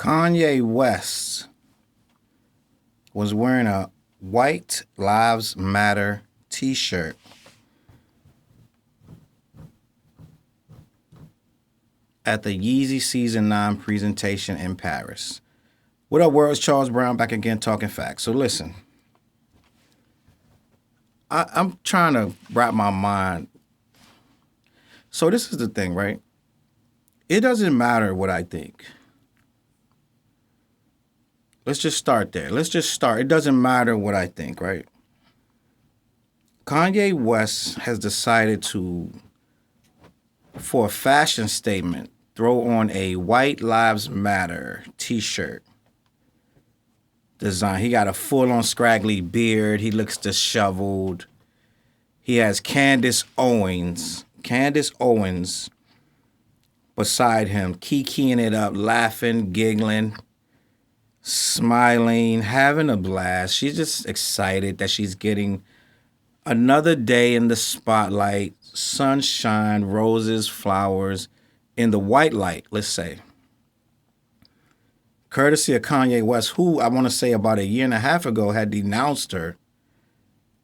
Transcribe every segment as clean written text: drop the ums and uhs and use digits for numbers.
Kanye West was wearing a White Lives Matter t-shirt at the Yeezy Season 9 presentation in Paris. What up, world? It's Charles Brown back again talking facts. So listen, I'm trying to wrap my mind. So this is the thing, right? It doesn't matter what I think. Let's just start there. It doesn't matter what I think, right? Kanye West has decided to, for a fashion statement, throw on a White Lives Matter t-shirt design. He got a full-on scraggly beard. He looks disheveled. He has Candace Owens beside him, kikiing it up, laughing, giggling, smiling, having a blast. She's just excited that she's getting another day in the spotlight, sunshine, roses, flowers, in the white light, let's say. Courtesy of Kanye West, who I want to say about a year and a half ago had denounced her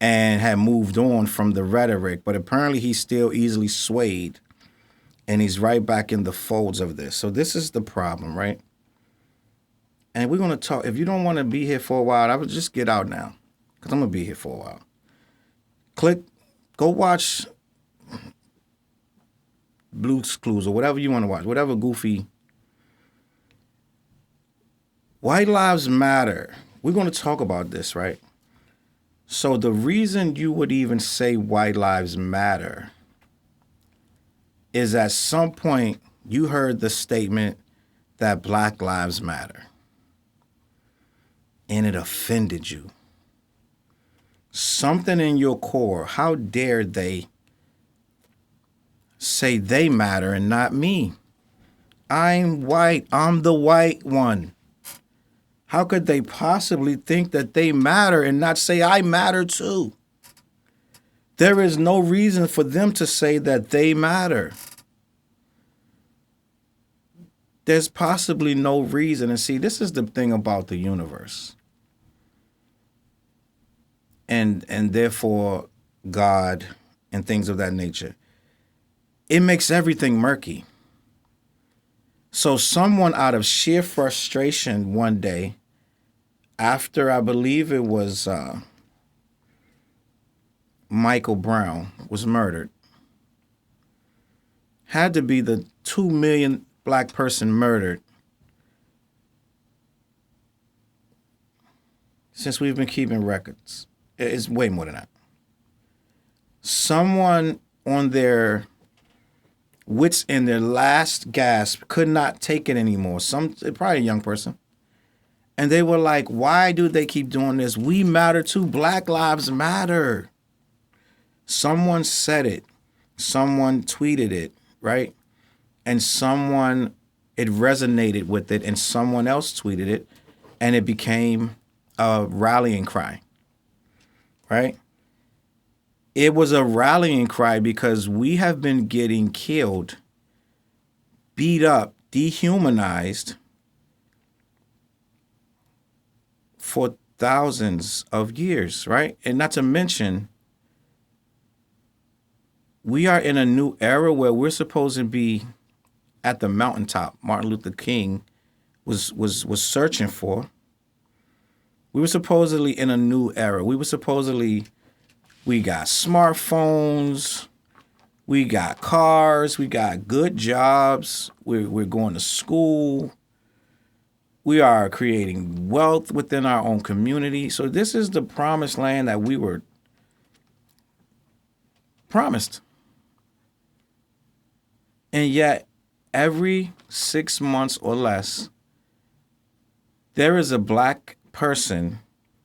and had moved on from the rhetoric, but apparently he's still easily swayed, and he's right back in the folds of this. So this is the problem, right? And we're going to talk. If you don't want to be here for a while, I would just get out now, because I'm going to be here for a while. Go watch Blue's Clues or whatever you want to watch, whatever goofy. White Lives Matter. We're going to talk about this, right? So the reason you would even say White Lives Matter is at some point you heard the statement that Black Lives Matter, and it offended you. Something in your core, how dare they say they matter and not me? I'm white. I'm the white one. How could they possibly think that they matter and not say I matter too? There is no reason for them to say that they matter. There's possibly no reason. And see, this is the thing about the universe. And therefore God and things of that nature. It makes everything murky. So someone out of sheer frustration one day, after I believe it was Michael Brown was murdered, had to be the 2 million black person murdered since we've been keeping records. It's way more than that. Someone on their wits in their last gasp could not take it anymore. Probably a young person. And they were like, why do they keep doing this? We matter too. Black lives matter. Someone said it. Someone tweeted it, right? And it resonated with it, and someone else tweeted it, and it became a rallying cry, right? It was a rallying cry because we have been getting killed, beat up, dehumanized for thousands of years, right? And not to mention, we are in a new era where we're supposed to be at the mountaintop. Martin Luther King was searching for. We were supposedly in a new era. We got smartphones, we got cars, we got good jobs, we're going to school, we are creating wealth within our own community. So this is the promised land that we were promised. And yet, every 6 months or less, there is a black person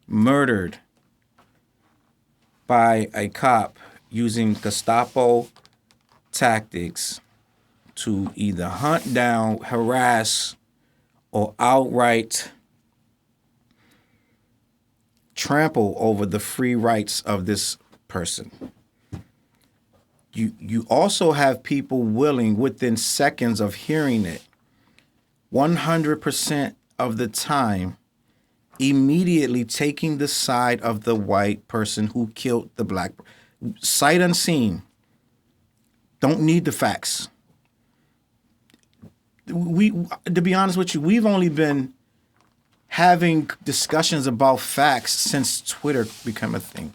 murdered by a cop using Gestapo tactics to either hunt down, harass, or outright trample over the free rights of this person. You also have people willing, within seconds of hearing it, 100% of the time immediately taking the side of the white person who killed the black. Sight unseen. Don't need the facts. To be honest with you, we've only been having discussions about facts since Twitter became a thing.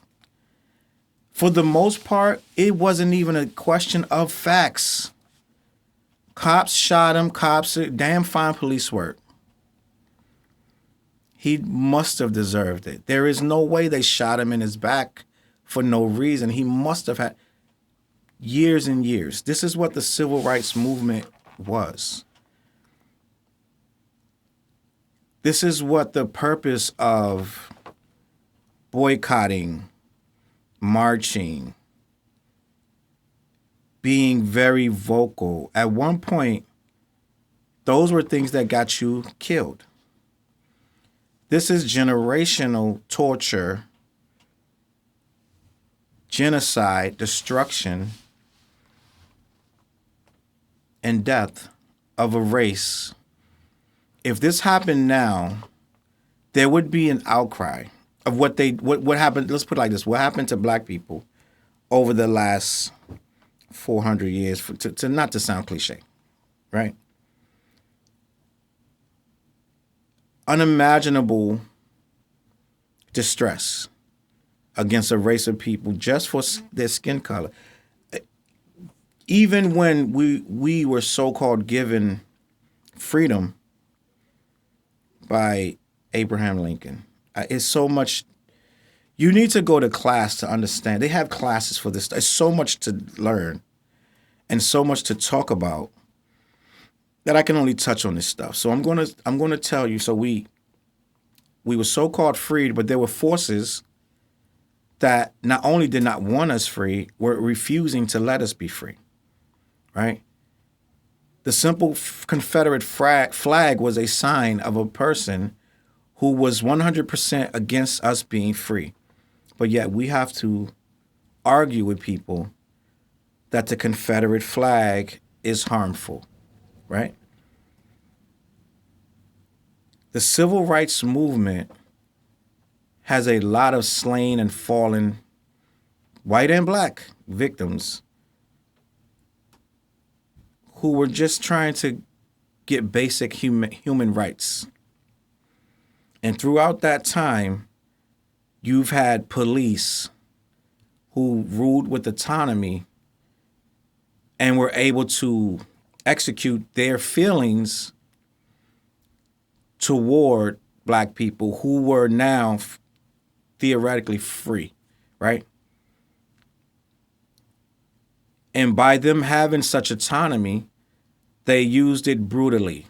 For the most part, it wasn't even a question of facts. Cops shot him. Cops, damn fine police work. He must have deserved it. There is no way they shot him in his back for no reason. He must have had years and years. This is what the civil rights movement was. This is what the purpose of boycotting, marching, being very vocal. At one point, those were things that got you killed. This is generational torture, genocide, destruction, and death of a race. If this happened now, there would be an outcry of what happened. Let's put it like this: what happened to black people over the last 400 years? To not to sound cliche, right? Unimaginable distress against a race of people just for their skin color. Even when we were so-called given freedom by Abraham Lincoln, it's so much. You need to go to class to understand. They have classes for this. There's so much to learn and so much to talk about that I can only touch on this stuff. So I'm gonna tell you. So we were so-called freed, but there were forces that not only did not want us free, were refusing to let us be free. Right? The simple Confederate flag was a sign of a person who was 100% against us being free. But yet we have to argue with people that the Confederate flag is harmful, right? The civil rights movement has a lot of slain and fallen white and black victims who were just trying to get basic human rights. And throughout that time, you've had police who ruled with autonomy and were able to execute their feelings toward black people who were now theoretically free, right? And by them having such autonomy, they used it brutally.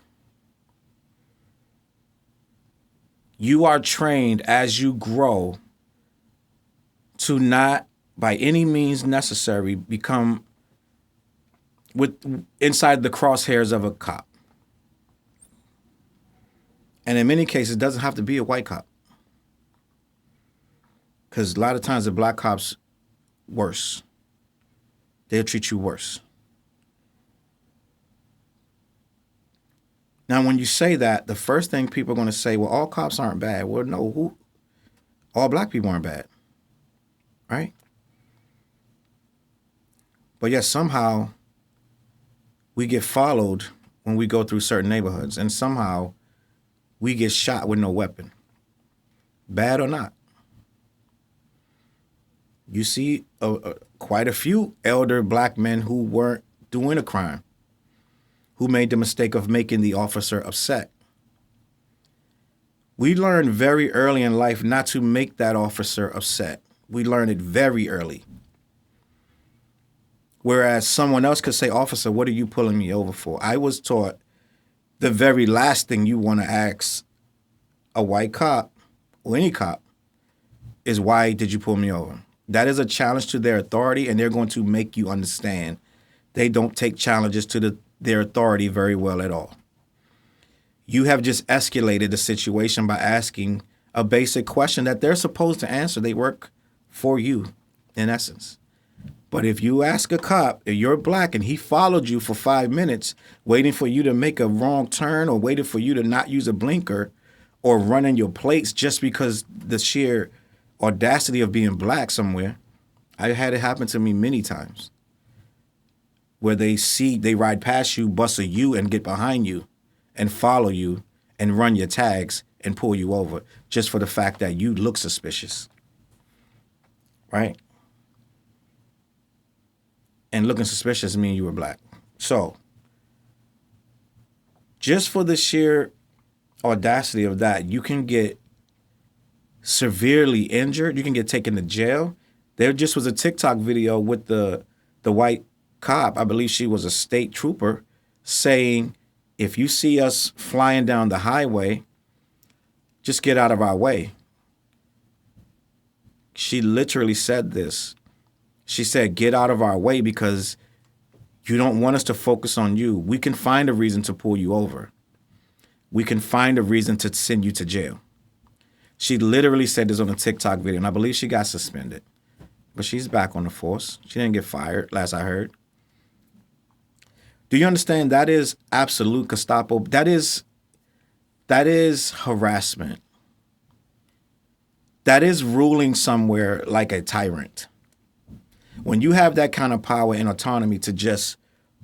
You are trained as you grow to not, by any means necessary, become inside the crosshairs of a cop. And in many cases, it doesn't have to be a white cop. Because a lot of times the black cops, worse. They'll treat you worse. Now, when you say that, the first thing people are going to say, well, all cops aren't bad. Well, no, all black people aren't bad, right? But yet somehow we get followed when we go through certain neighborhoods, and somehow we get shot with no weapon, bad or not. You see quite a few elder black men who weren't doing a crime, who made the mistake of making the officer upset. We learned very early in life not to make that officer upset. We learned it very early. Whereas someone else could say, officer, what are you pulling me over for? I was taught the very last thing you want to ask a white cop or any cop is, why did you pull me over? That is a challenge to their authority, and they're going to make you understand they don't take challenges to their authority very well at all. You have just escalated the situation by asking a basic question that they're supposed to answer. They work for you, in essence. But if you ask a cop, if you're black and he followed you for 5 minutes, waiting for you to make a wrong turn or waiting for you to not use a blinker or running your plates just because the sheer audacity of being black somewhere, I had it happen to me many times where they ride past you, bust a U and get behind you and follow you and run your tags and pull you over just for the fact that you look suspicious, right? And looking suspicious means you were black. So just for the sheer audacity of that, you can get severely injured. You can get taken to jail. There just was a TikTok video with the white cop, I believe she was a state trooper, saying, if you see us flying down the highway, just get out of our way. She literally said this. She said, get out of our way because you don't want us to focus on you. We can find a reason to pull you over. We can find a reason to send you to jail. She literally said this on a TikTok video, and I believe she got suspended. But she's back on the force. She didn't get fired, last I heard. Do you understand that is absolute Gestapo? That is harassment. That is ruling somewhere like a tyrant. When you have that kind of power and autonomy to just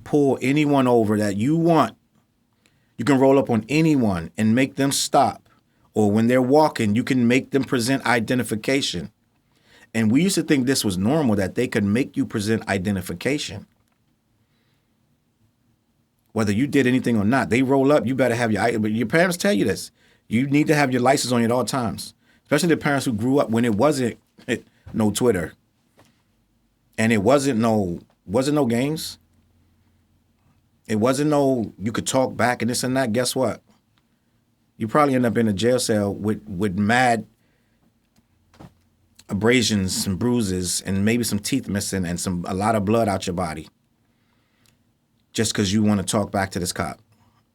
pull anyone over that you want, you can roll up on anyone and make them stop. Or when they're walking, you can make them present identification. And we used to think this was normal, that they could make you present identification. Whether you did anything or not, they roll up, you better have your parents tell you this. You need to have your license on you at all times. Especially the parents who grew up when it wasn't no Twitter. And it wasn't no games. It wasn't no, you could talk back and this and that. Guess what? You probably end up in a jail cell with mad abrasions and bruises and maybe some teeth missing and a lot of blood out your body. Just because you want to talk back to this cop.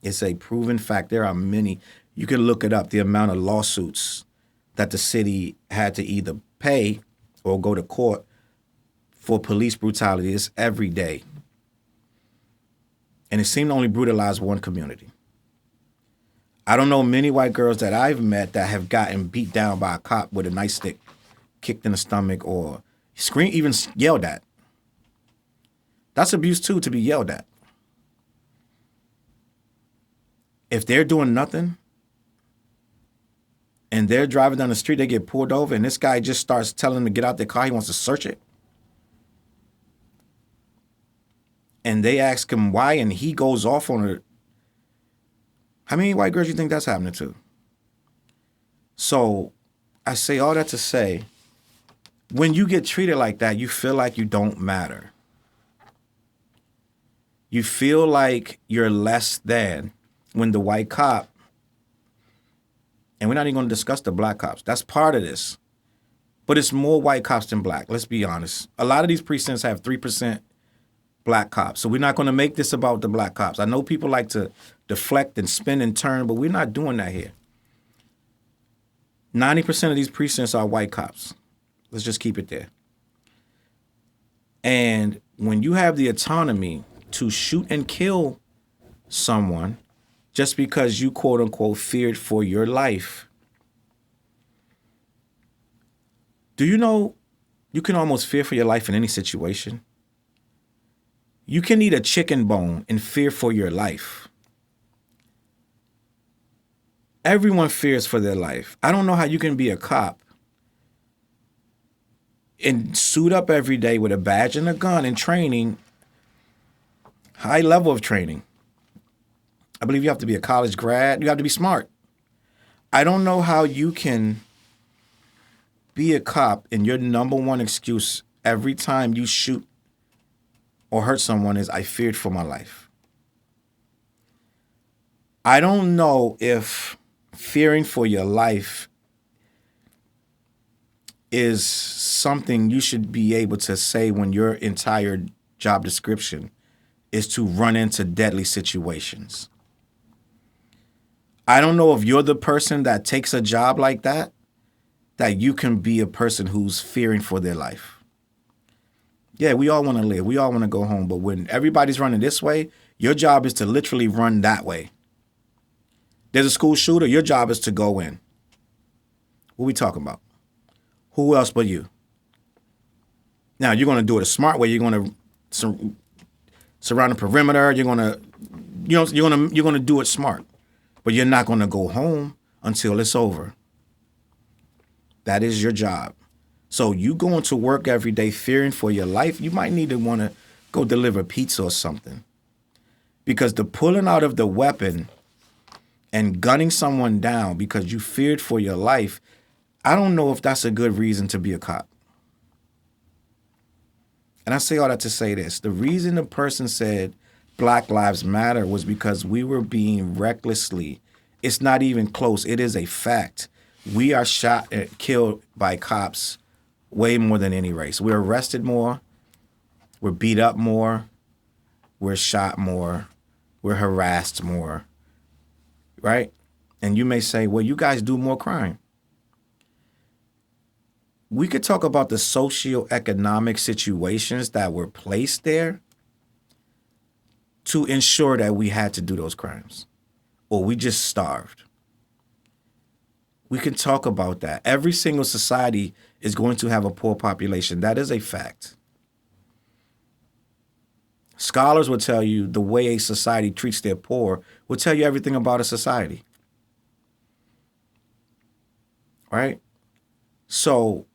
It's a proven fact. There are many. You can look it up, the amount of lawsuits that the city had to either pay or go to court for police brutality. It's every day. And it seemed to only brutalize one community. I don't know many white girls that I've met that have gotten beat down by a cop with a nightstick, kicked in the stomach, or even yelled at. That's abuse too, to be yelled at. If they're doing nothing and they're driving down the street, they get pulled over and this guy just starts telling them to get out their car, he wants to search it. And they ask him why and he goes off on it. How many white girls do you think that's happening to? So I say all that to say, when you get treated like that, you feel like you don't matter. You feel like you're less than when the white cop, and we're not even going to discuss the black cops. That's part of this. But it's more white cops than black. Let's be honest. A lot of these precincts have 3% black cops. So we're not going to make this about the black cops. I know people like to deflect and spin and turn, but we're not doing that here. 90% of these precincts are white cops. Let's just keep it there. And when you have the autonomy to shoot and kill someone just because you, quote unquote, feared for your life, do you know you can almost fear for your life in any situation? You can eat a chicken bone and fear for your life. Everyone fears for their life. I don't know how you can be a cop and suit up every day with a badge and a gun and training, high level of training. I believe you have to be a college grad. You have to be smart. I don't know how you can be a cop and your number one excuse every time you shoot or hurt someone is, I feared for my life. I don't know if fearing for your life is something you should be able to say when your entire job description is to run into deadly situations. I don't know if you're the person that takes a job like that you can be a person who's fearing for their life. Yeah, we all want to live. We all want to go home. But when everybody's running this way, your job is to literally run that way. There's a school shooter. Your job is to go in. What we talking about? Who else but you? Now, you're going to do it a smart way. You're going to surround the perimeter. You're going to, you're going to do it smart. But you're not going to go home until it's over. That is your job. So you going to work every day fearing for your life, you might need to want to go deliver pizza or something. Because the pulling out of the weapon and gunning someone down because you feared for your life, I don't know if that's a good reason to be a cop. And I say all that to say this. The reason the person said Black Lives Matter was because we were being recklessly. It's not even close. It is a fact. We are shot and killed by cops way more than any race. We're arrested more. We're beat up more. We're shot more. We're harassed more. Right? And you may say, well, you guys do more crime. We could talk about the socioeconomic situations that were placed there to ensure that we had to do those crimes, or we just starved. We can talk about that. Every single society is going to have a poor population. That is a fact. Scholars will tell you the way a society treats their poor will tell you everything about a society. Right? So,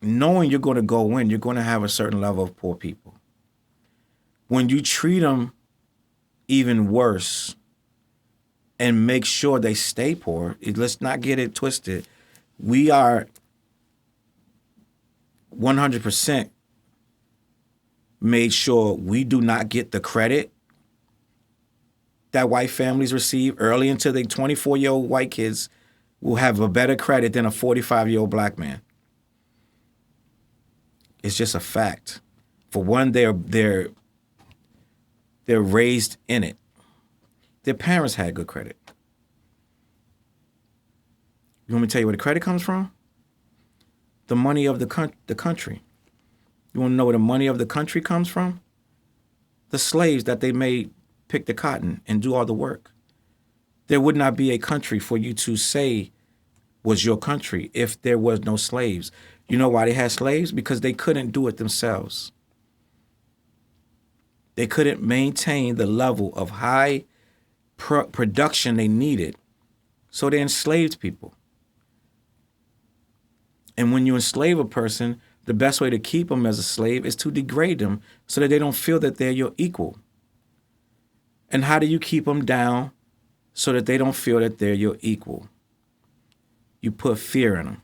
knowing you're going to go in, you're going to have a certain level of poor people. When you treat them even worse and make sure they stay poor, let's not get it twisted. We are 100% made sure we do not get the credit that white families receive early until the 24-year-old white kids will have a better credit than a 45-year-old black man. It's just a fact. For one, they're raised in it. Their parents had good credit. You want me to tell you where the credit comes from? The money of the country. You want to know where the money of the country comes from? The slaves that they made pick the cotton and do all the work. There would not be a country for you to say was your country if there was no slaves. You know why they had slaves? Because they couldn't do it themselves. They couldn't maintain the level of high production they needed, so they enslaved people. And when you enslave a person, the best way to keep them as a slave is to degrade them so that they don't feel that they're your equal. And how do you keep them down so that they don't feel that they're your equal? You put fear in them.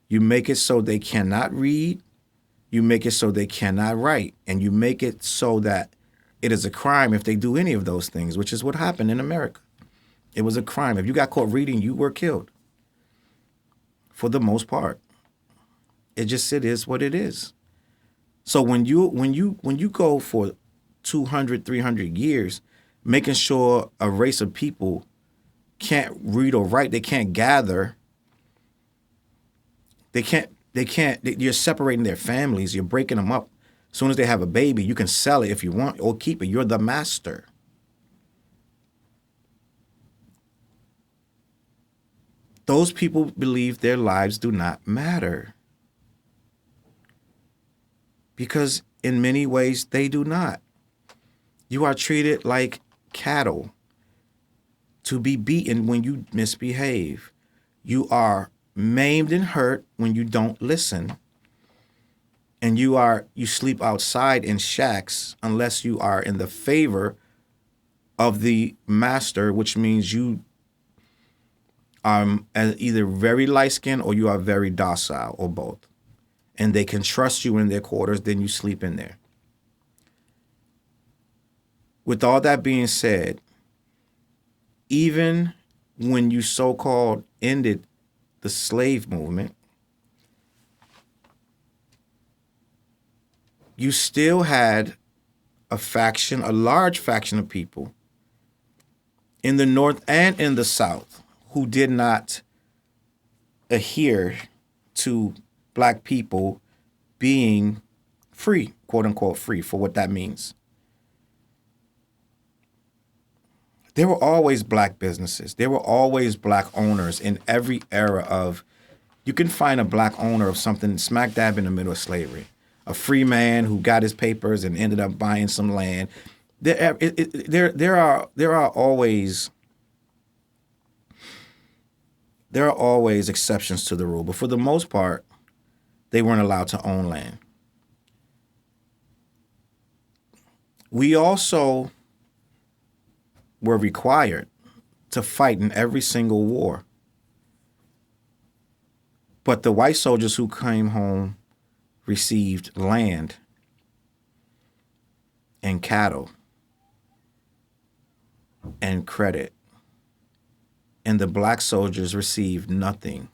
You make it so they cannot read. You make it so they cannot write. And you make it so that it is a crime if they do any of those things, which is what happened in America. It was a crime. If you got caught reading, you were killed. For the most part. It is what it is. So when you go for 200, 300 years, making sure a race of people can't read or write, they can't gather, you're separating their families, you're breaking them up. As soon as they have a baby, you can sell it if you want or keep it. You're the master. Those people believe their lives do not matter. Because in many ways, they do not. You are treated like cattle to be beaten when you misbehave. You are maimed and hurt when you don't listen. And you sleep outside in shacks unless you are in the favor of the master, which means you are either very light-skinned or you are very docile, or both. And they can trust you in their quarters, then you sleep in there. With all that being said, even when you so-called ended the slave movement, you still had a large faction of people in the North and in the South who did not adhere to black people being free, quote unquote free, for what that means. There were always black businesses. There were always black owners in every era of, you can find a black owner of something smack dab in the middle of slavery. A free man who got his papers and ended up buying some land. There are always exceptions to the rule, but for the most part, they weren't allowed to own land. We also were required to fight in every single war. But the white soldiers who came home received land and cattle and credit. And the black soldiers received nothing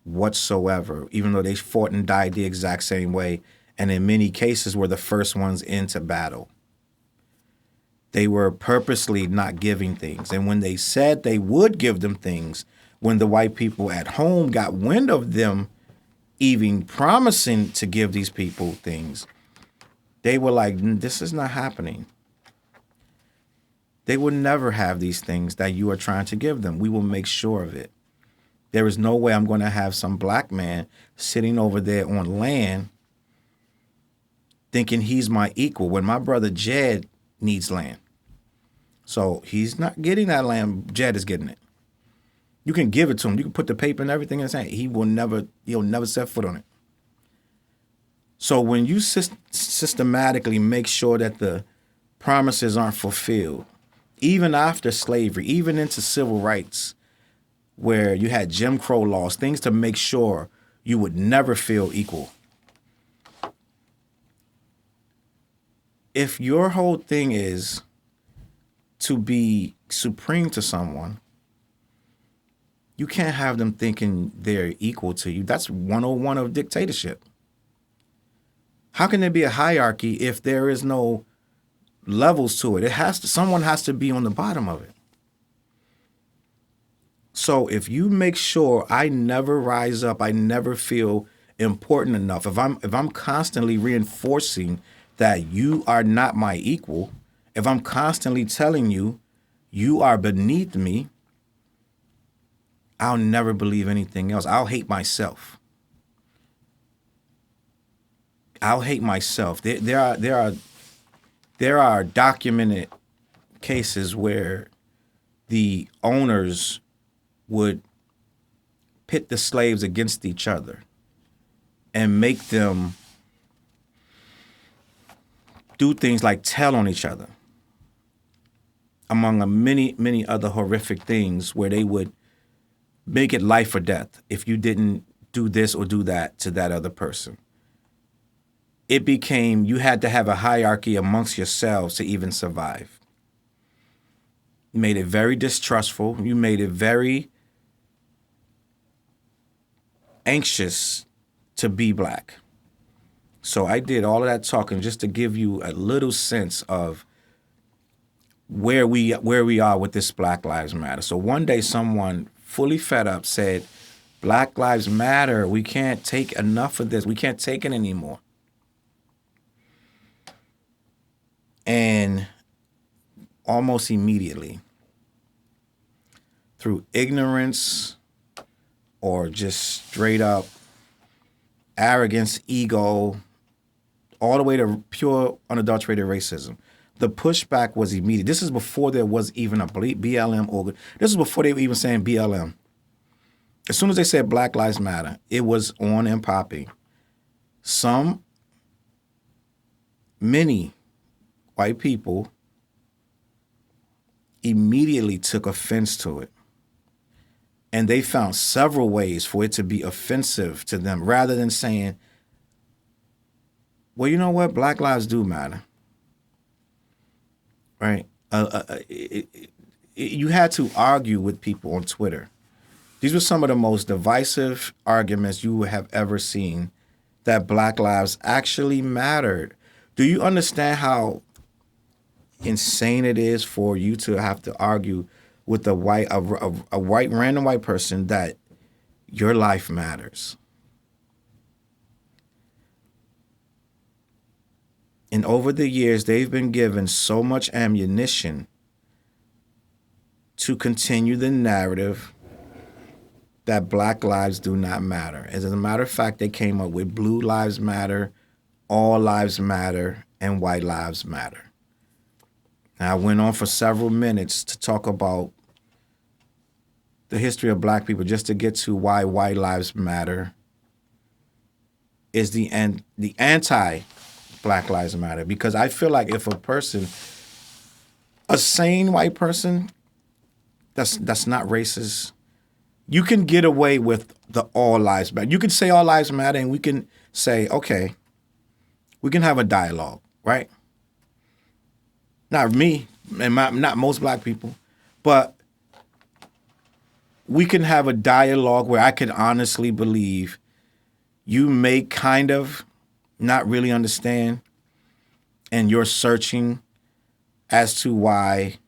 whatsoever, even though they fought and died the exact same way, and in many cases were the first ones into battle. They were purposely not giving things. And when they said they would give them things, when the white people at home got wind of them even promising to give these people things, they were like, this is not happening. They will never have these things that you are trying to give them. We will make sure of it. There is no way I'm going to have some black man sitting over there on land thinking he's my equal when my brother Jed needs land. So he's not getting that land. Jed is getting it. You can give it to him. You can put the paper and everything in his hand. He'll never set foot on it. So when you systematically make sure that the promises aren't fulfilled, even after slavery, even into civil rights, where you had Jim Crow laws, things to make sure you would never feel equal. If your whole thing is to be supreme to someone, you can't have them thinking they're equal to you. That's 101 of dictatorship. How can there be a hierarchy if there is no levels to it? Someone has to be on the bottom of it. So if you make sure I never rise up, I never feel important enough, if I'm constantly reinforcing that you are not my equal, if I'm constantly telling you you are beneath me, I'll never believe anything else. I'll hate myself. I'll hate myself. There are documented cases where the owners would pit the slaves against each other and make them do things like tell on each other, among many, many other horrific things where they would make it life or death if you didn't do this or do that to that other person. It became, you had to have a hierarchy amongst yourselves to even survive. You made it very distrustful. You made it very anxious to be black. So I did all of that talking just to give you a little sense of where we are with this Black Lives Matter. So one day someone fully fed up said, Black Lives Matter, we can't take enough of this. We can't take it anymore. And almost immediately, through ignorance or just straight up arrogance, ego, all the way to pure unadulterated racism, the pushback was immediate. This is before there was even a BLM organ. This is before they were even saying BLM. As soon as they said Black Lives Matter, it was on and popping. Many white people immediately took offense to it. And they found several ways for it to be offensive to them rather than saying, well, you know what? Black lives do matter. Right? You had to argue with people on Twitter. These were some of the most divisive arguments you have ever seen, that Black lives actually mattered. Do you understand how insane it is for you to have to argue with a random white person that your life matters? And over the years, they've been given so much ammunition to continue the narrative that Black lives do not matter. As a matter of fact, they came up with Blue Lives Matter, All Lives Matter, and White Lives Matter. Now, I went on for several minutes to talk about the history of Black people just to get to why White Lives Matter is the anti-Black Lives Matter. Because I feel like if a sane white person that's not racist, you can get away with the all lives matter. You can say all lives matter, and we can say, okay, we can have a dialogue, right? Not me, and not most Black people, but we can have a dialogue where I can honestly believe you may kind of not really understand, and you're searching as to why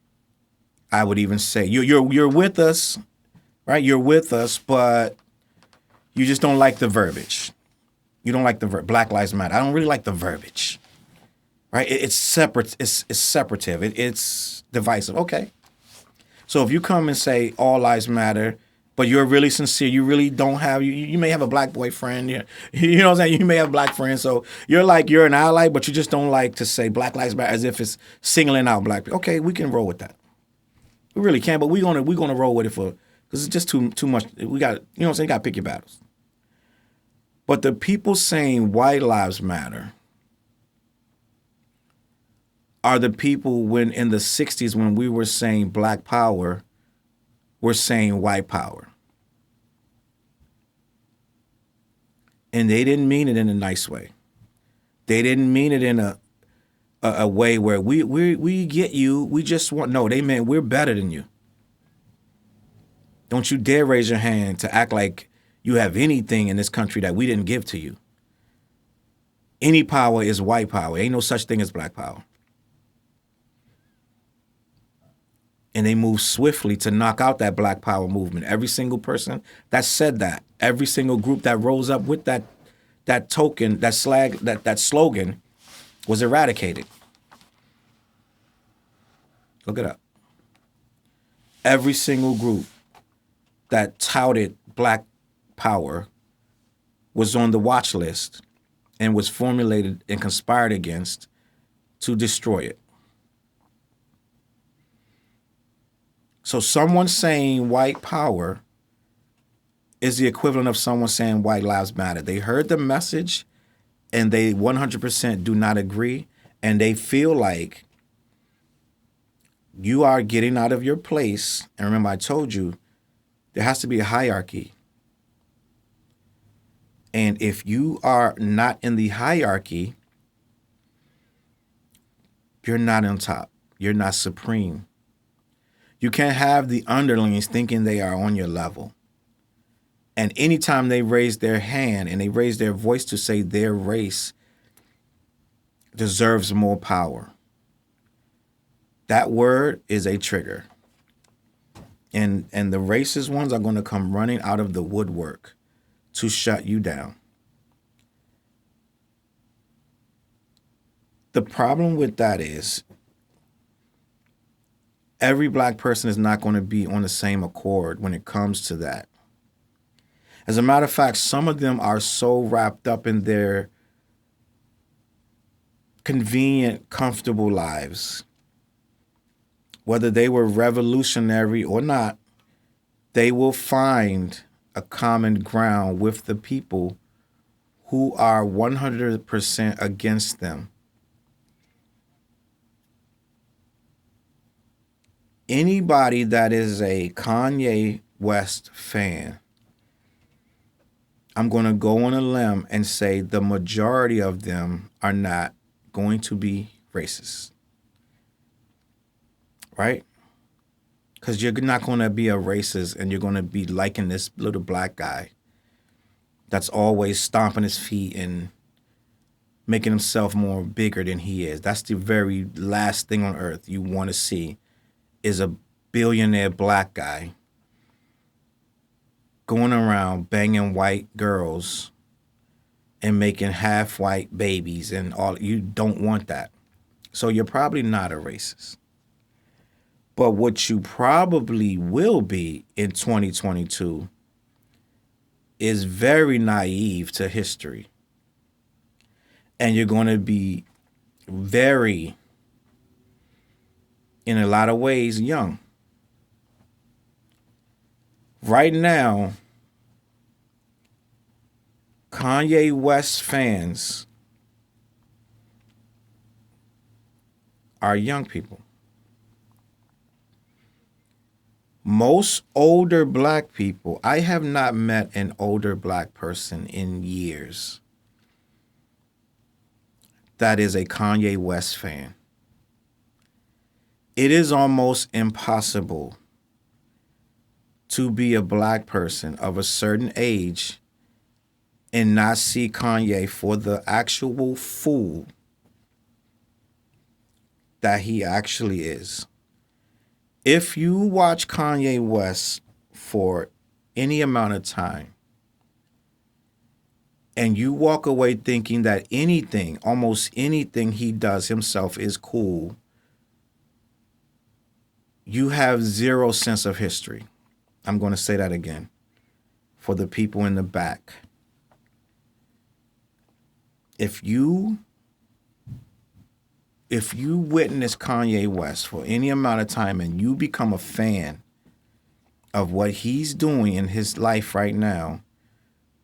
I would even say you're with us, right? You're with us, but you just don't like the verbiage. You don't like the Black Lives Matter. I don't really like the verbiage, right? It's separate. It's separative. It's divisive. Okay. So if you come and say all lives matter, but you're really sincere, you really don't have, you may have a Black boyfriend, you know what I'm saying? You may have Black friends, so you're an ally, but you just don't like to say Black Lives Matter as if it's singling out Black people. Okay, we can roll with that. We really can, but we're gonna roll with it because it's just too much. We got, you know what I'm saying? You got to pick your battles. But the people saying White Lives Matter are the people when in the 60s when we were saying Black Power, we're saying white power. And they didn't mean it in a nice way. They didn't mean it in a way where we get you, we just want, no, they meant we're better than you. Don't you dare raise your hand to act like you have anything in this country that we didn't give to you. Any power is white power. Ain't no such thing as Black power. And they moved swiftly to knock out that Black Power movement. Every single person that said that, every single group that rose up with that token, that slogan, was eradicated. Look it up. Every single group that touted Black Power was on the watch list and was formulated and conspired against to destroy it. So someone saying white power is the equivalent of someone saying white lives matter. They heard the message and they 100% do not agree, and they feel like you are getting out of your place. And remember, I told you there has to be a hierarchy. And if you are not in the hierarchy, you're not on top. You're not supreme. You can't have the underlings thinking they are on your level. And anytime they raise their hand and they raise their voice to say their race deserves more power, that word is a trigger. And the racist ones are going to come running out of the woodwork to shut you down. The problem with that is every Black person is not going to be on the same accord when it comes to that. As a matter of fact, some of them are so wrapped up in their convenient, comfortable lives, whether they were revolutionary or not, they will find a common ground with the people who are 100% against them. Anybody that is a Kanye West fan, I'm going to go on a limb and say the majority of them are not going to be racist. Right? Because you're not going to be a racist and you're going to be liking this little Black guy that's always stomping his feet and making himself more bigger than he is. That's the very last thing on earth you want to see, is a billionaire Black guy going around banging white girls and making half white babies and all. You don't want that. So you're probably not a racist. But what you probably will be in 2022 is very naive to history. And you're going to be very, in a lot of ways, young. Right now, Kanye West fans are young people. Most older black people, I have not met an older black person in years that is a Kanye West fan. It is almost impossible to be a black person of a certain age and not see Kanye for the actual fool that he actually is. If you watch Kanye West for any amount of time and you walk away thinking that anything, almost anything he does himself is cool, you have zero sense of history. I'm going to say that again for the people in the back. If you witness Kanye West for any amount of time and you become a fan of what he's doing in his life right now,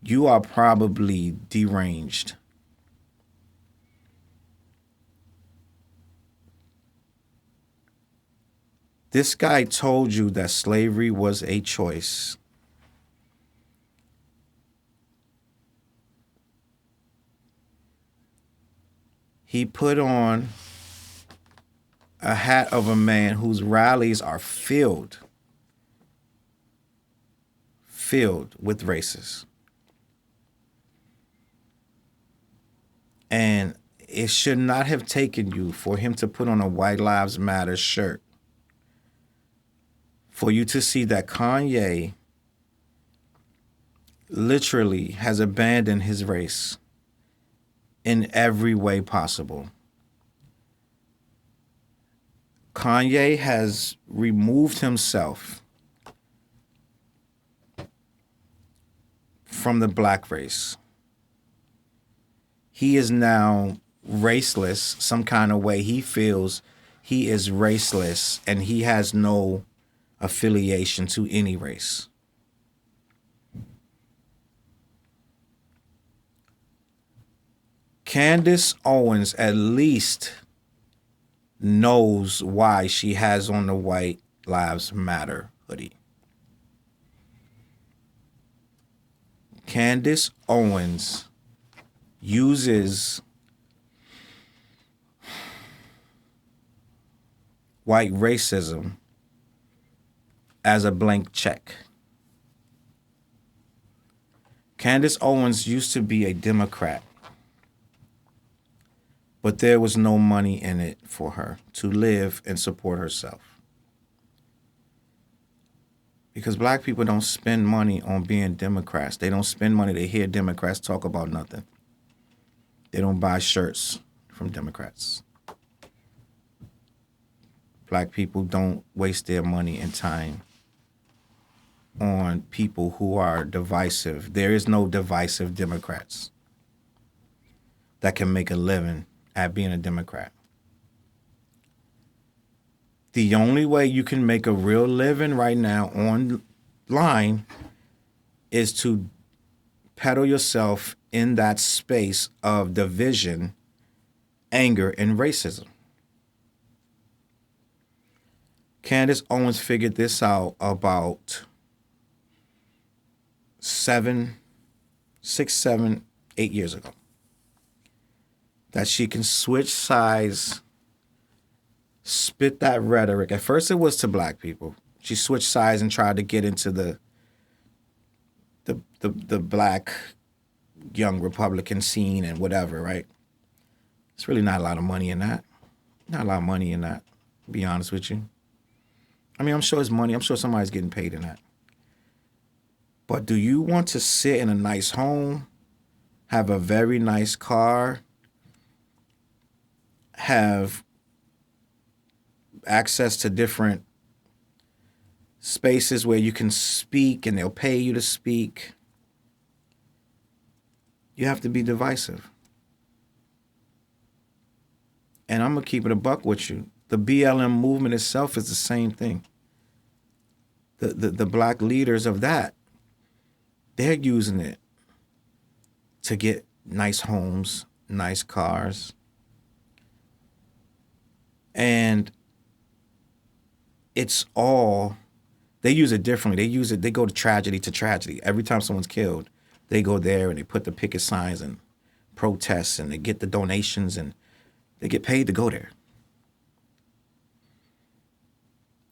you are probably deranged. This guy told you that slavery was a choice. He put on a hat of a man whose rallies are filled with racists. And it should not have taken you for him to put on a White Lives Matter shirt for you to see that Kanye literally has abandoned his race in every way possible. Kanye has removed himself from the black race. He is now raceless, some kind of way. He feels he is raceless and he has no affiliation to any race. Candace Owens at least knows why she has on the White Lives Matter hoodie. Candace Owens uses white racism as a blank check. Candace Owens used to be a Democrat, but there was no money in it for her to live and support herself. Because black people don't spend money on being Democrats. They don't spend money to hear Democrats talk about nothing. They don't buy shirts from Democrats. Black people don't waste their money and time on people who are divisive. There is no divisive Democrats that can make a living at being a Democrat. The only way you can make a real living right now online is to peddle yourself in that space of division, anger, and racism. Candace Owens figured this out about 6, 7, 8 years ago. That she can switch sides, spit that rhetoric. At first it was to black people. She switched sides and tried to get into the black young Republican scene and whatever, right? It's really not a lot of money in that. Not a lot of money in that, to be honest with you. I mean, I'm sure it's money. I'm sure somebody's getting paid in that. But do you want to sit in a nice home have a very nice car, have access to different spaces where you can speak and they'll pay you to speak. You have to be divisive. And I'm going to keep it a buck with you. The BLM movement itself is the same thing. The black leaders of that, they're using it to get nice homes, nice cars. And it's all, they use it differently. They go to tragedy. Every time someone's killed, they go there and they put the picket signs and protests and they get the donations and they get paid to go there.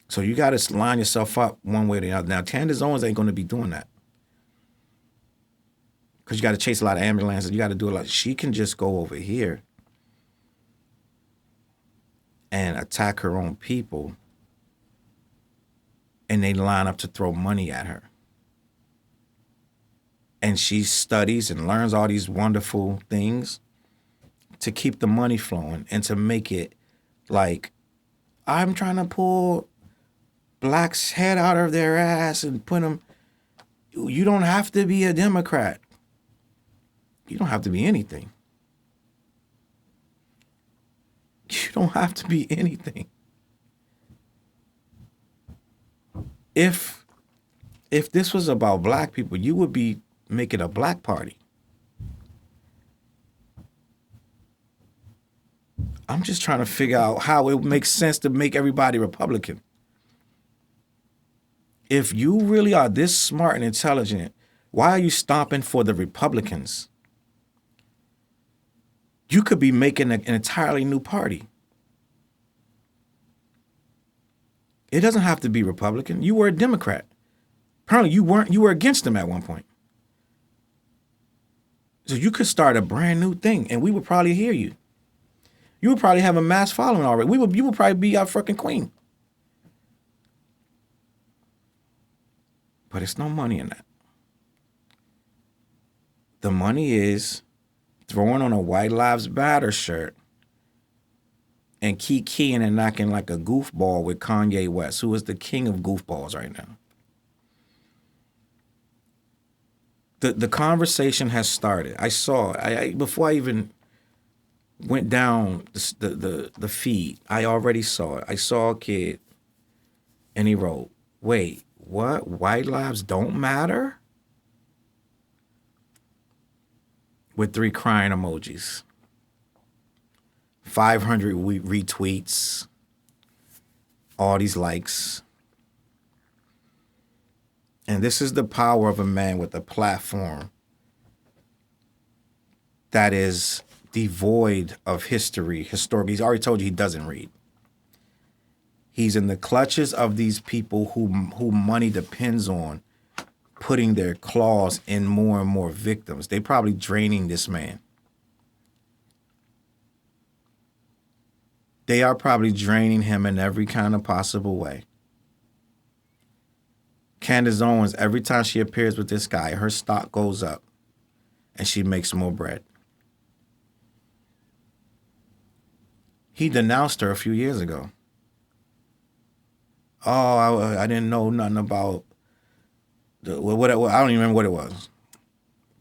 So you got to line yourself up one way or the other. Now, Candace Owens ain't going to be doing that. Because you got to chase a lot of ambulances. You got to do a lot. She can just go over here and attack her own people. And they line up to throw money at her. And she studies and learns all these wonderful things to keep the money flowing and to make it like, I'm trying to pull blacks' head out of their ass and put them. You don't have to be a Democrat. You don't have to be anything. You don't have to be anything. If this was about black people, you would be making a black party. I'm just trying to figure out how it makes sense to make everybody Republican. If you really are this smart and intelligent, why are you stomping for the Republicans? You could be making an entirely new party. It doesn't have to be Republican. You were a Democrat. Apparently you weren't. You were against them at one point. So you could start a brand new thing and we would probably hear you. You would probably have a mass following already. You would probably be our fucking queen. But it's no money in that. The money is throwing on a White Lives Matter shirt and keying and knocking like a goofball with Kanye West, who is the king of goofballs right now. The conversation has started. I saw, before I even went down the feed, I already saw it. I saw a kid and he wrote, wait, what? White lives don't matter? With 3 crying emojis. 500 retweets. All these likes. And this is the power of a man with a platform that is devoid of history. He's already told you he doesn't read. He's in the clutches of these people who money depends on putting their claws in more and more victims. They probably draining this man. They are probably draining him in every kind of possible way. Candace Owens, every time she appears with this guy, her stock goes up and she makes more bread. He denounced her a few years ago. Oh, I didn't know nothing about I don't even remember what it was.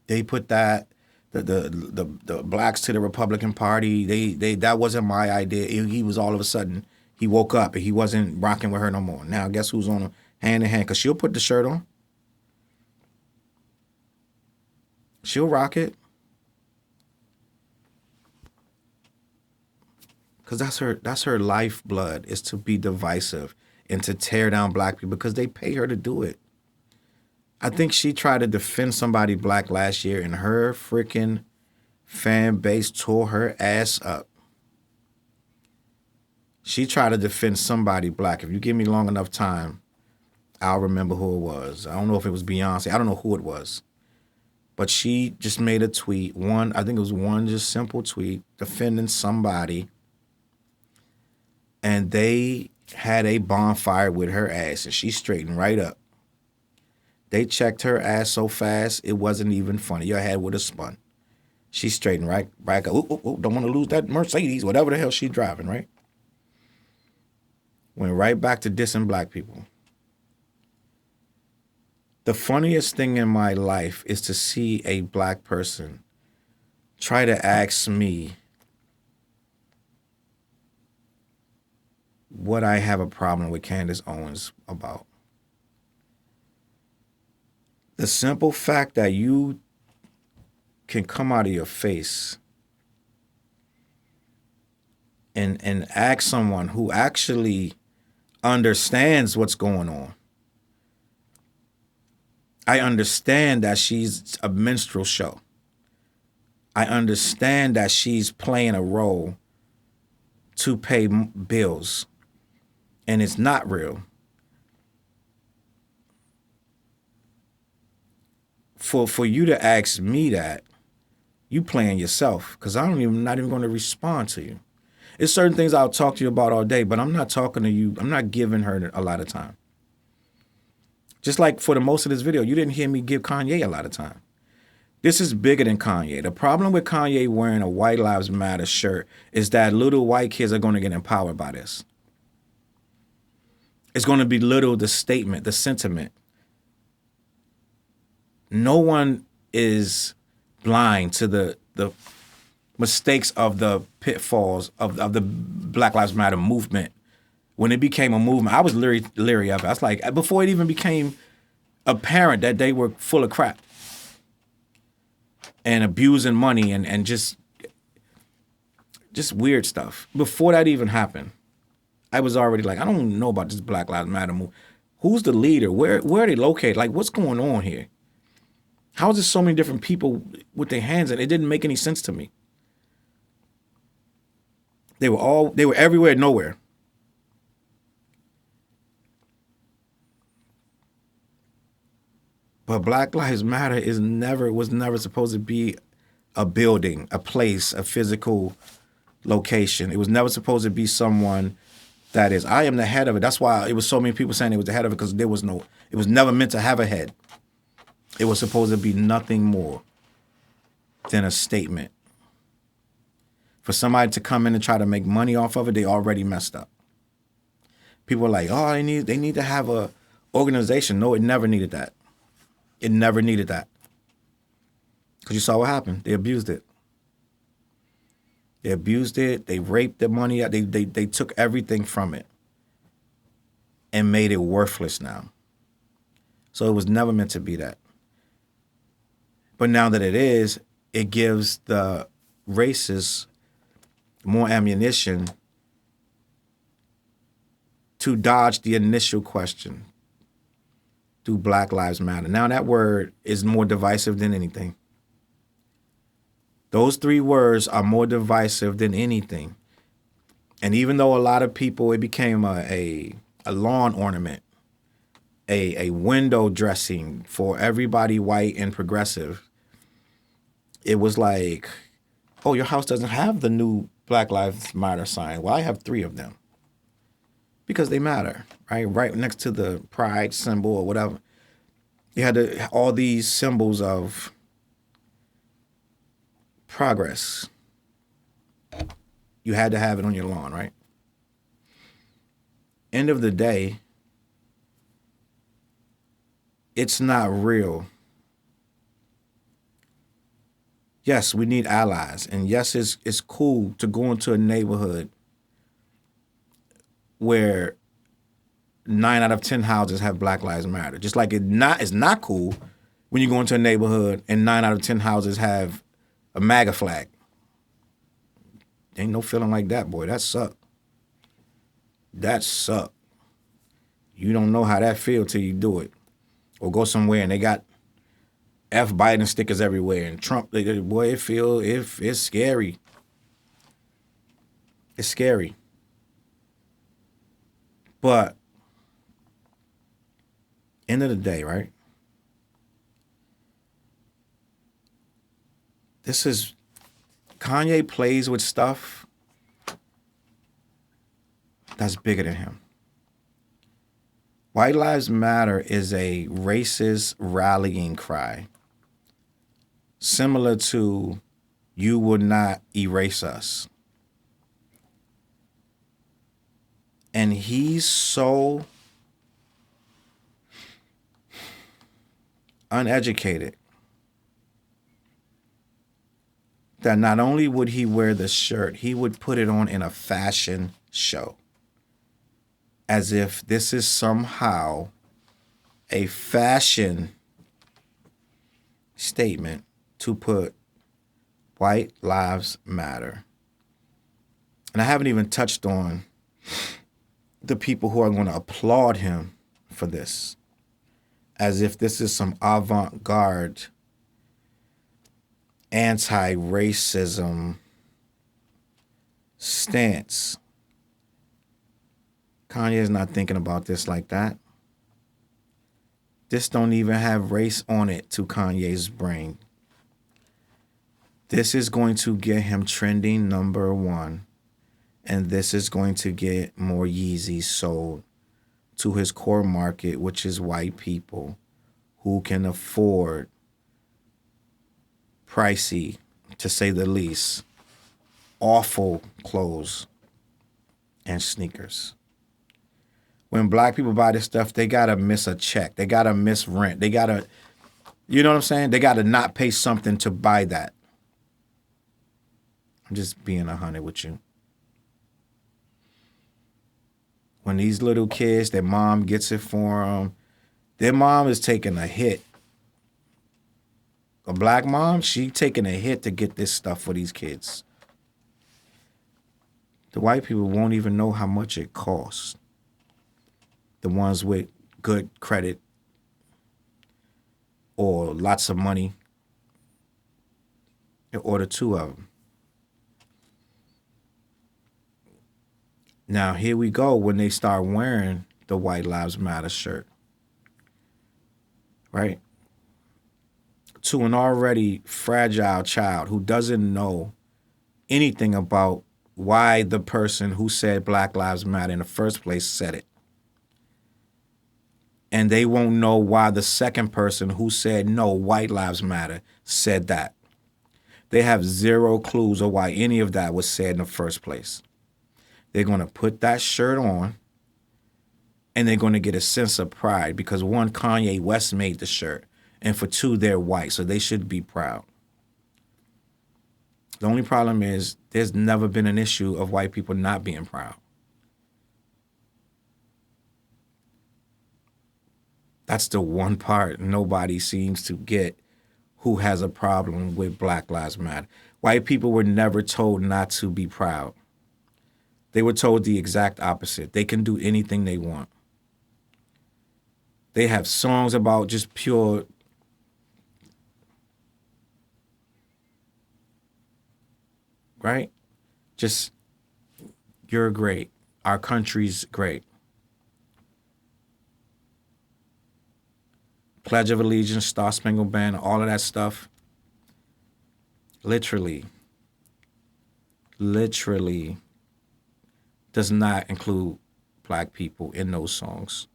They put that the blacks to the Republican Party. They that wasn't my idea. He was all of a sudden he woke up and he wasn't rocking with her no more. Now guess who's on him hand in hand? Cause she'll put the shirt on. She'll rock it. Cause that's her lifeblood is to be divisive and to tear down black people because they pay her to do it. I think she tried to defend somebody black last year and her freaking fan base tore her ass up. She tried to defend somebody black. If you give me long enough time, I'll remember who it was. I don't know if it was Beyonce. I don't know who it was. But she just made a tweet. I think it was one just simple tweet defending somebody. And they had a bonfire with her ass and she straightened right up. They checked her ass so fast, it wasn't even funny. Your head would have spun. She's straightened right back up. Ooh, don't want to lose that Mercedes, whatever the hell she's driving, right? Went right back to dissing black people. The funniest thing in my life is to see a black person try to ask me what I have a problem with Candace Owens about. The simple fact that you can come out of your face and ask someone who actually understands what's going on. I understand that she's a minstrel show. I understand that she's playing a role to pay bills, and it's not real. For you to ask me that, you playing yourself, because not even going to respond to you. It's certain things I'll talk to you about all day, but I'm not talking to you. I'm not giving her a lot of time. Just like for the most of this video, you didn't hear me give Kanye a lot of time. This is bigger than Kanye. The problem with Kanye wearing a White Lives Matter shirt is that little white kids are going to get empowered by this. It's going to belittle the statement, the sentiment. No one is blind to the mistakes of the pitfalls of the Black Lives Matter movement. When it became a movement, I was leery of it. I was like, before it even became apparent that they were full of crap and abusing money and just weird stuff. Before that even happened, I was already like, I don't know about this Black Lives Matter movement. Who's the leader? Where are they located? Like, what's going on here? How is there so many different people with their hands in it? It didn't make any sense to me. They were everywhere, nowhere. But Black Lives Matter was never supposed to be a building, a place, a physical location. It was never supposed to be someone that is, I am the head of it. That's why it was so many people saying it was the head of it, because it was never meant to have a head. It was supposed to be nothing more than a statement. For somebody to come in and try to make money off of it, they already messed up. People are like, oh, they need to have a organization. No, it never needed that. It never needed that. Because you saw what happened. They abused it. They abused it. They raped the money out. They took everything from it and made it worthless now. So it was never meant to be that. But now that it is, it gives the racists more ammunition to dodge the initial question. Do Black Lives Matter? Now that word is more divisive than anything. Those three words are more divisive than anything. And even though a lot of people, it became a lawn ornament, a window dressing for everybody white and progressive, it was like, oh, your house doesn't have the new Black Lives Matter sign. Well, I have 3 of them. Because they matter, right? Right next to the pride symbol or whatever. You had all these symbols of progress. You had to have it on your lawn, right? End of the day, it's not real. Yes, we need allies. And yes, it's cool to go into a neighborhood where 9 out of 10 houses have Black Lives Matter. Just like it's not cool when you go into a neighborhood and 9 out of 10 houses have a MAGA flag. Ain't no feeling like that, boy. That suck. That suck. You don't know how that feel till you do it. Or go somewhere and they got F Biden stickers everywhere and Trump, boy, it's scary. It's scary. But end of the day, right? Kanye plays with stuff that's bigger than him. White Lives Matter is a racist rallying cry, similar to you will not erase us. And he's so uneducated that not only would he wear the shirt, he would put it on in a fashion show. As if this is somehow a fashion statement to put White Lives Matter. And I haven't even touched on the people who are going to applaud him for this, as if this is some avant-garde anti-racism stance. Kanye is not thinking about this like that. This don't even have race on it to Kanye's brain. This is going to get him trending #1. And this is going to get more Yeezys sold to his core market, which is white people who can afford pricey, to say the least, awful clothes and sneakers. When black people buy this stuff, they gotta miss a check. They gotta miss rent. They gotta, you know what I'm saying? They gotta not pay something to buy that. I'm just being 100 with you. When these little kids, their mom gets it for them, their mom is taking a hit. A black mom, she taking a hit to get this stuff for these kids. The white people won't even know how much it costs. The ones with good credit or lots of money, they order 2 of them. Now, here we go when they start wearing the White Lives Matter shirt, right? To an already fragile child who doesn't know anything about why the person who said Black Lives Matter in the first place said it. And they won't know why the second person who said no, White Lives Matter, said that. They have zero clues of why any of that was said in the first place. They're going to put that shirt on and they're going to get a sense of pride because 1, Kanye West made the shirt, and for 2, they're white, so they should be proud. The only problem is there's never been an issue of white people not being proud. That's the one part nobody seems to get who has a problem with Black Lives Matter. White people were never told not to be proud. They were told the exact opposite. They can do anything they want. They have songs about just pure right? Just, you're great. Our country's great. Pledge of Allegiance, Star Spangled Banner, all of that stuff. Literally does not include black people in those songs.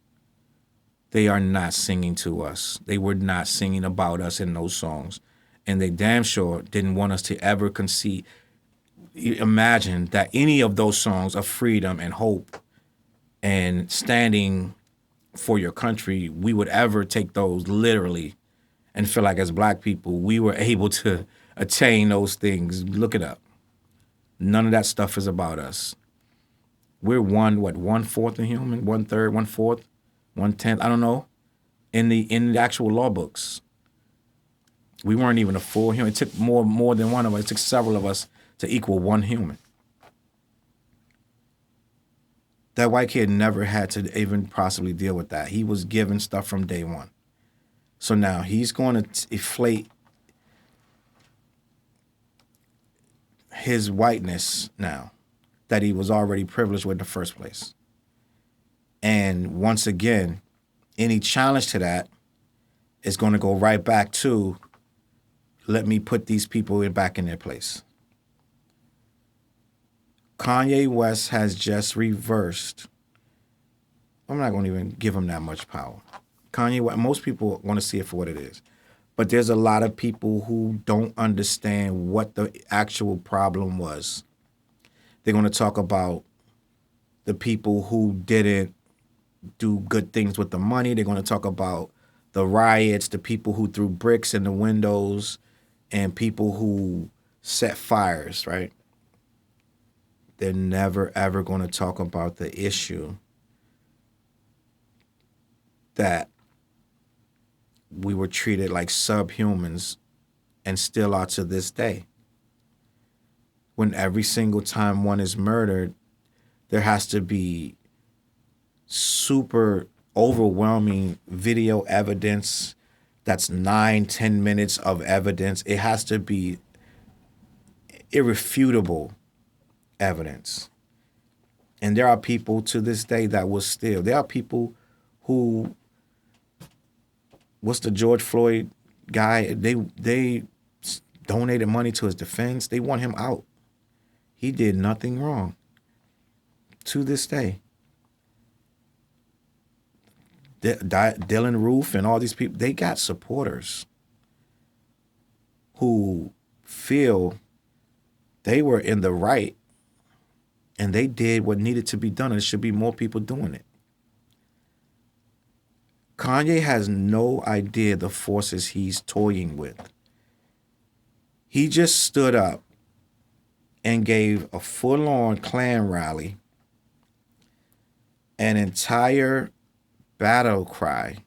They are not singing to us. They were not singing about us in those songs. And they damn sure didn't want us to ever imagine that any of those songs of freedom and hope and standing for your country, we would ever take those literally and feel like as black people, we were able to attain those things. Look it up. None of that stuff is about us. We're 1/4 a human, 1/3, 1/4, 1/10, I don't know, in the actual law books. We weren't even a full human. It took more than one of us. It took several of us to equal one human. That white kid never had to even possibly deal with that. He was given stuff from day one. So now he's going to inflate his whiteness now that he was already privileged with in the first place. And once again, any challenge to that is going to go right back to, let me put these people back in their place. Kanye West has just reversed. I'm not going to even give him that much power. Kanye West, most people want to see it for what it is. But there's a lot of people who don't understand what the actual problem was. They're going to talk about the people who didn't do good things with the money. They're going to talk about the riots, the people who threw bricks in the windows, and people who set fires, right? They're never, ever going to talk about the issue that we were treated like subhumans and still are to this day. When every single time one is murdered, there has to be super overwhelming video evidence that's 9-10 minutes of evidence. It has to be irrefutable evidence. And there are people to this day that will still. There are people who, what's the George Floyd guy? They donated money to his defense. They want him out. He did nothing wrong. To this day. Dylan Roof and all these people, they got supporters who feel they were in the right and they did what needed to be done, and there should be more people doing it. Kanye has no idea the forces he's toying with. He just stood up and gave a full-on Klan rally, an entire battle cry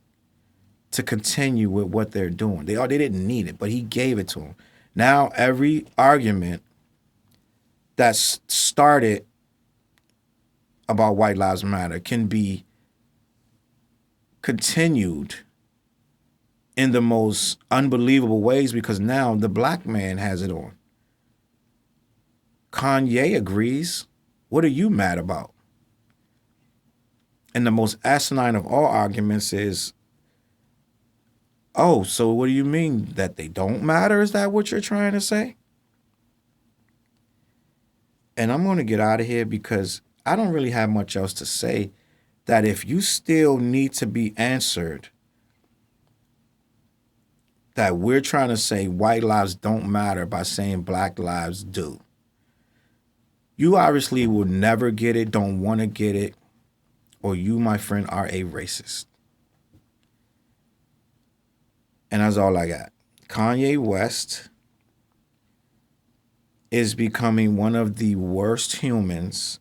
to continue with what they're doing. They didn't need it, but he gave it to them. Now every argument that's started about White Lives Matter can be continued in the most unbelievable ways because now the black man has it on. Kanye agrees. What are you mad about? And the most asinine of all arguments is, oh, so what do you mean that they don't matter? Is that what you're trying to say? And I'm going to get out of here because I don't really have much else to say. That if you still need to be answered, that we're trying to say white lives don't matter by saying black lives do. You obviously will never get it, don't want to get it, or you, my friend, are a racist. And that's all I got. Kanye West is becoming one of the worst humans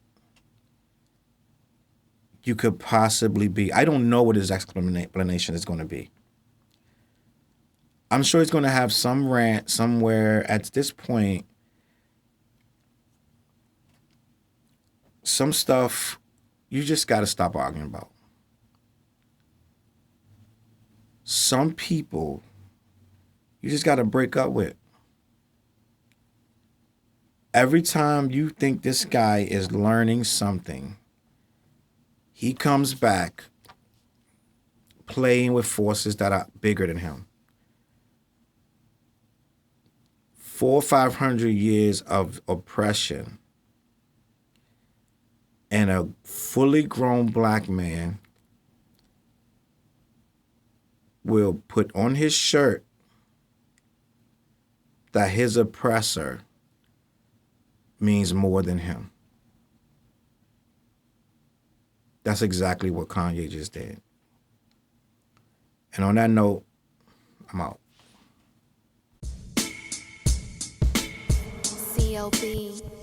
you could possibly be. I don't know what his explanation is going to be. I'm sure he's going to have some rant somewhere at this point. Some stuff you just got to stop arguing about. Some people you just got to break up with. Every time you think this guy is learning something, he comes back playing with forces that are bigger than him. 400 or 500 years of oppression and a fully grown black man will put on his shirt that his oppressor means more than him. That's exactly what Kanye just did. And on that note, I'm out. CLB.